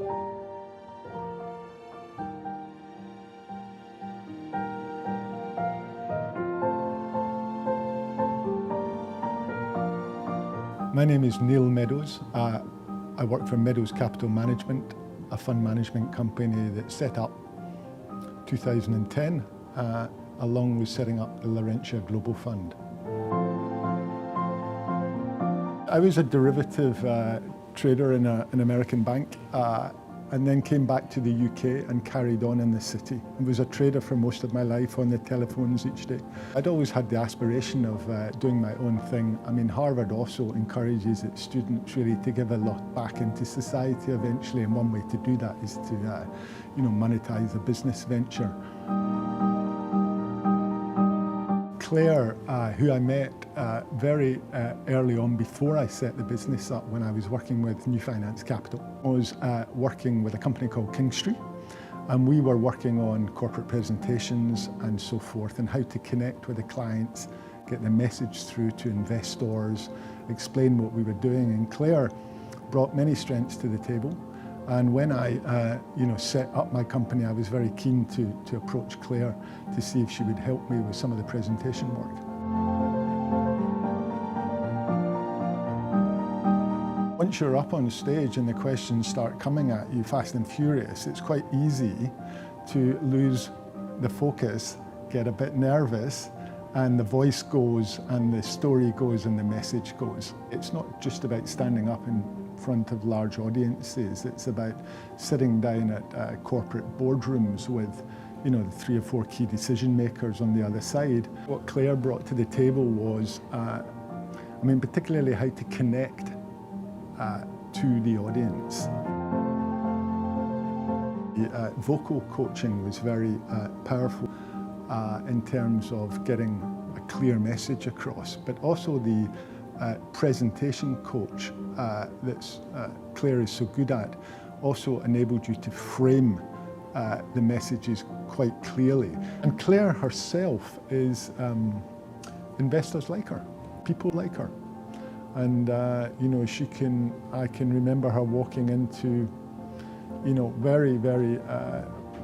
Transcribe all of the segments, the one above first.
My name is Neil Meadows. I work for Meadows Capital Management, a fund management company that set up 2010, along with setting up the Laurentia Global Fund. I was a derivative trader in an American bank, and then came back to the UK and carried on in the city. I was a trader for most of my life on the telephones each day. I'd always had the aspiration of doing my own thing. I mean, Harvard also encourages its students really to give a lot back into society eventually, and one way to do that is to monetize a business venture. Clare, who I met very early on before I set the business up when I was working with New Finance Capital, was working with a company called Kingstree, and we were working on corporate presentations and so forth, and how to connect with the clients, get the message through to investors, explain what we were doing. And Clare brought many strengths to the table. And when I set up my company, I was very keen to approach Clare to see if she would help me with some of the presentation work. Once you're up on stage and the questions start coming at you fast and furious, it's quite easy to lose the focus, get a bit nervous, and the voice goes and the story goes and the message goes. It's not just about standing up in front of large audiences. It's about sitting down at corporate boardrooms with the 3 or 4 key decision makers on the other side. What Clare brought to the table was, particularly how to connect to the audience. Vocal coaching was very powerful in terms of getting a clear message across, but also the presentation coach that Clare is so good at also enabled you to frame the messages quite clearly. And Clare herself is, investors like her, people like her. And I can remember her walking into very, very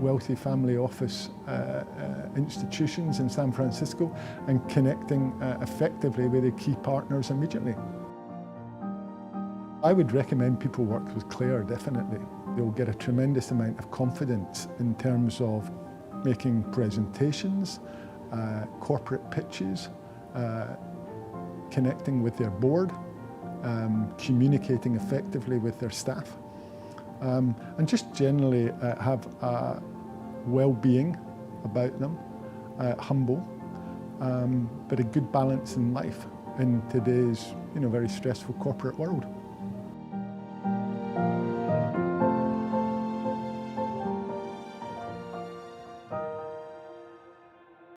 wealthy family office institutions in San Francisco and connecting effectively with the key partners immediately. I would recommend people work with Clare, definitely. They'll get a tremendous amount of confidence in terms of making presentations, corporate pitches, connecting with their board, communicating effectively with their staff. And just generally have a well-being about them, humble, but a good balance in life in today's very stressful corporate world.